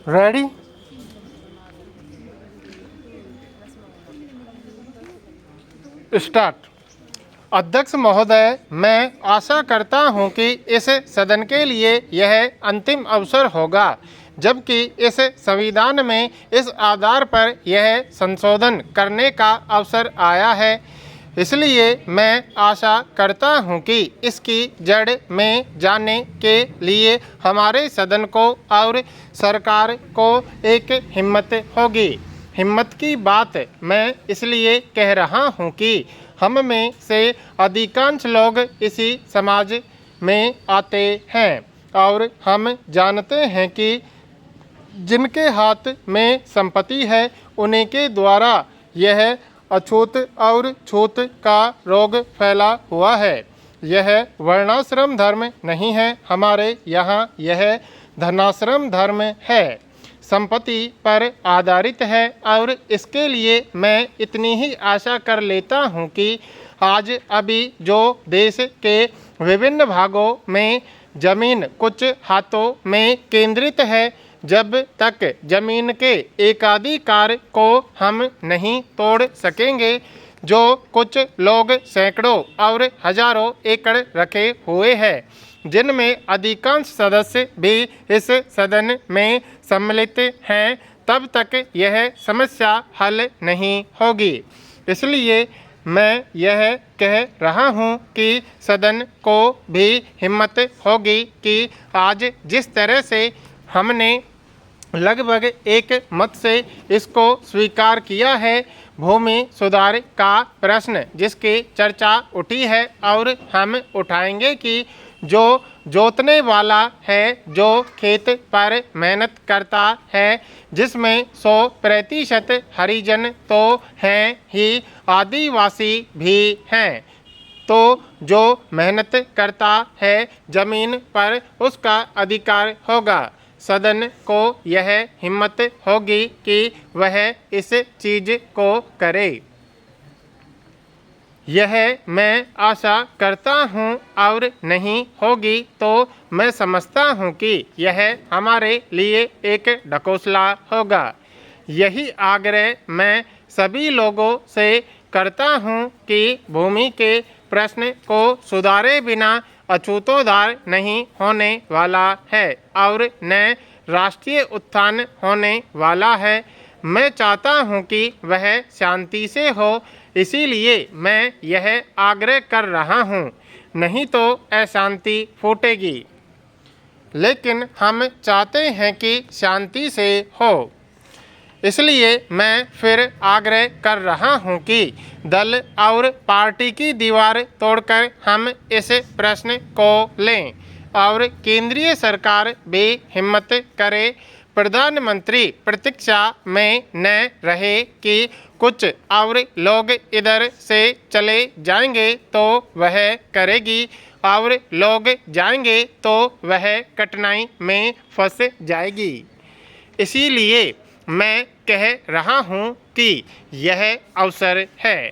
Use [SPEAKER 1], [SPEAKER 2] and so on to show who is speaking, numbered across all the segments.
[SPEAKER 1] Ready. Start. अध्यक्ष महोदय, मैं आशा करता हूं कि इस सदन के लिए यह अंतिम अवसर होगा जबकि इस संविधान में इस आधार पर यह संशोधन करने का अवसर आया है। इसलिए मैं आशा करता हूं कि इसकी जड़ में जाने के लिए हमारे सदन को और सरकार को एक हिम्मत होगी। हिम्मत की बात मैं इसलिए कह रहा हूं कि हम में से अधिकांश लोग इसी समाज में आते हैं और हम जानते हैं कि जिनके हाथ में संपत्ति है उन्हीं के द्वारा यह अछूत और छूत का रोग फैला हुआ है। यह वर्णाश्रम धर्म नहीं है, हमारे यहाँ यह धनाश्रम धर्म है, संपत्ति पर आधारित है। और इसके लिए मैं इतनी ही आशा कर लेता हूँ कि आज अभी जो देश के विभिन्न भागों में जमीन कुछ हाथों में केंद्रित है, जब तक जमीन के एकाधिकार को हम नहीं तोड़ सकेंगे, जो कुछ लोग सैकड़ों और हजारों एकड़ रखे हुए हैं, जिनमें अधिकांश सदस्य भी इस सदन में सम्मिलित हैं, तब तक यह समस्या हल नहीं होगी। इसलिए मैं यह कह रहा हूं कि सदन को भी हिम्मत होगी कि आज जिस तरह से हमने लगभग एक मत से इसको स्वीकार किया है, भूमि सुधार का प्रश्न जिसकी चर्चा उठी है और हम उठाएंगे कि जो जोतने वाला है, जो खेत पर मेहनत करता है, जिसमें 100% हरिजन तो हैं ही, आदिवासी भी हैं, तो जो मेहनत करता है जमीन पर उसका अधिकार होगा। सदन को यह हिम्मत होगी कि वह इस चीज़ को करे। यह मैं आशा करता हूँ और नहीं होगी तो मैं समझता हूँ कि यह हमारे लिए एक ढकोसला होगा। यही आग्रह मैं सभी लोगों से करता हूँ कि भूमि के प्रश्न को सुधारे बिना अछूतोद्धार नहीं होने वाला है और न राष्ट्रीय उत्थान होने वाला है। मैं चाहता हूँ कि वह शांति से हो, इसीलिए मैं यह आग्रह कर रहा हूँ, नहीं तो अशांति फूटेगी। लेकिन हम चाहते हैं कि शांति से हो, इसलिए मैं फिर आग्रह कर रहा हूं कि दल और पार्टी की दीवार तोड़कर हम इस प्रश्न को लें और केंद्रीय सरकार भी हिम्मत करे। प्रधानमंत्री प्रतीक्षा में न रहे कि कुछ और लोग इधर से चले जाएंगे तो वह करेगी, और लोग जाएंगे तो वह कठिनाई में फंस जाएगी। इसीलिए मैं कह रहा हूँ कि यह अवसर है।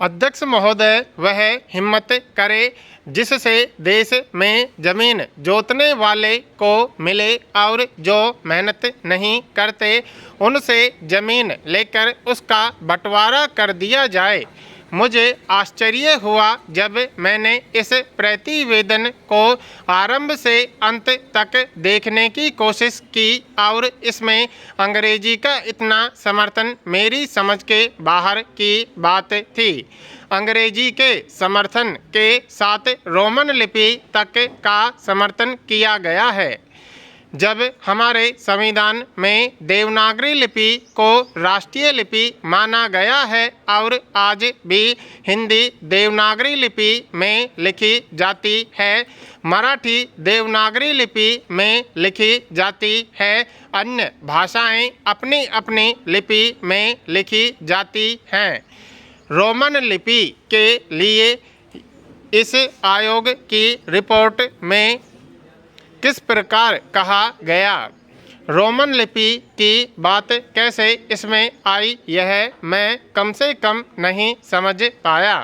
[SPEAKER 1] अध्यक्ष महोदय वह हिम्मत करे जिससे देश में जमीन जोतने वाले को मिले और जो मेहनत नहीं करते उनसे जमीन लेकर उसका बंटवारा कर दिया जाए। मुझे आश्चर्य हुआ जब मैंने इस प्रतिवेदन को आरंभ से अंत तक देखने की कोशिश की और इसमें अंग्रेजी का इतना समर्थन मेरी समझ के बाहर की बात थी। अंग्रेजी के समर्थन के साथ रोमन लिपि तक का समर्थन किया गया है। जब हमारे संविधान में देवनागरी लिपि को राष्ट्रीय लिपि माना गया है और आज भी हिंदी देवनागरी लिपि में लिखी जाती है, मराठी देवनागरी लिपि में लिखी जाती है, अन्य भाषाएं अपनी अपनी लिपि में लिखी जाती हैं। रोमन लिपि के लिए इस आयोग की रिपोर्ट में किस प्रकार कहा गया, रोमन लिपि की बात कैसे इसमें आई, यह मैं कम से कम नहीं समझ पाया।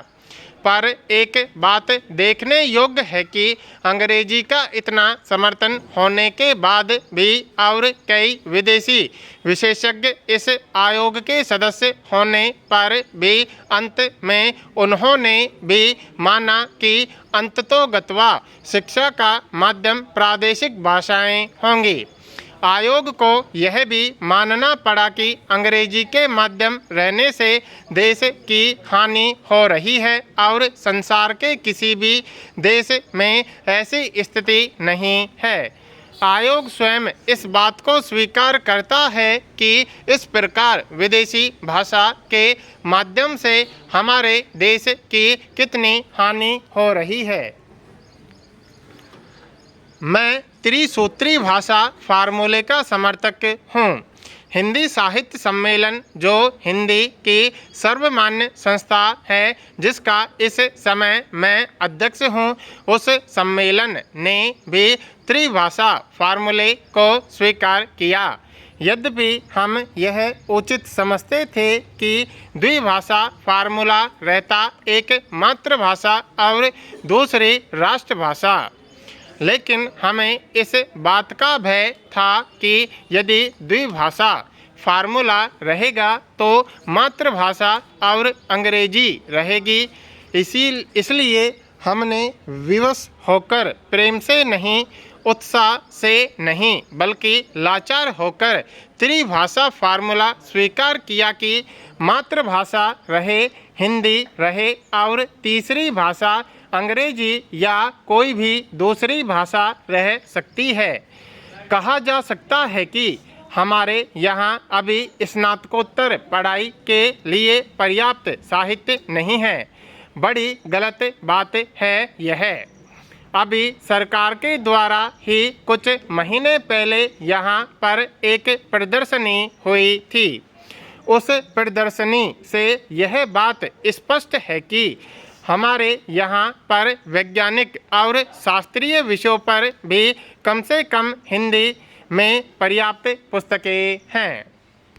[SPEAKER 1] पर एक बात देखने योग्य है कि अंग्रेजी का इतना समर्थन होने के बाद भी और कई विदेशी विशेषज्ञ इस आयोग के सदस्य होने पर भी अंत में उन्होंने भी माना कि अंततोगत्वा शिक्षा का माध्यम प्रादेशिक भाषाएं होंगी। आयोग को यह भी मानना पड़ा कि अंग्रेजी के माध्यम रहने से देश की हानि हो रही है और संसार के किसी भी देश में ऐसी स्थिति नहीं है। आयोग स्वयं इस बात को स्वीकार करता है कि इस प्रकार विदेशी भाषा के माध्यम से हमारे देश की कितनी हानि हो रही है। मैं त्रिसूत्री भाषा फार्मूले का समर्थक हूँ। हिंदी साहित्य सम्मेलन, जो हिंदी की सर्वमान्य संस्था है जिसका इस समय मैं अध्यक्ष हूँ, उस सम्मेलन ने भी त्रिभाषा फार्मूले को स्वीकार किया। यद्यपि हम यह उचित समझते थे कि द्विभाषा फार्मूला रहता एक मातृभाषा और दूसरी राष्ट्रभाषा, लेकिन हमें इस बात का भय था कि यदि द्विभाषा फार्मूला रहेगा तो मातृभाषा और अंग्रेजी रहेगी। इसलिए हमने विवश होकर, प्रेम से नहीं, उत्साह से नहीं, बल्कि लाचार होकर त्रिभाषा फार्मूला स्वीकार किया कि मातृभाषा रहे, हिंदी रहे और तीसरी भाषा अंग्रेजी या कोई भी दूसरी भाषा रह सकती है। कहा जा सकता है कि हमारे यहाँ अभी स्नातकोत्तर पढ़ाई के लिए पर्याप्त साहित्य नहीं है। बड़ी गलत बात है यह। अभी सरकार के द्वारा ही कुछ महीने पहले यहाँ पर एक प्रदर्शनी हुई थी। उस प्रदर्शनी से यह बात स्पष्ट है कि हमारे यहाँ पर वैज्ञानिक और शास्त्रीय विषयों पर भी कम से कम हिंदी में पर्याप्त पुस्तकें हैं।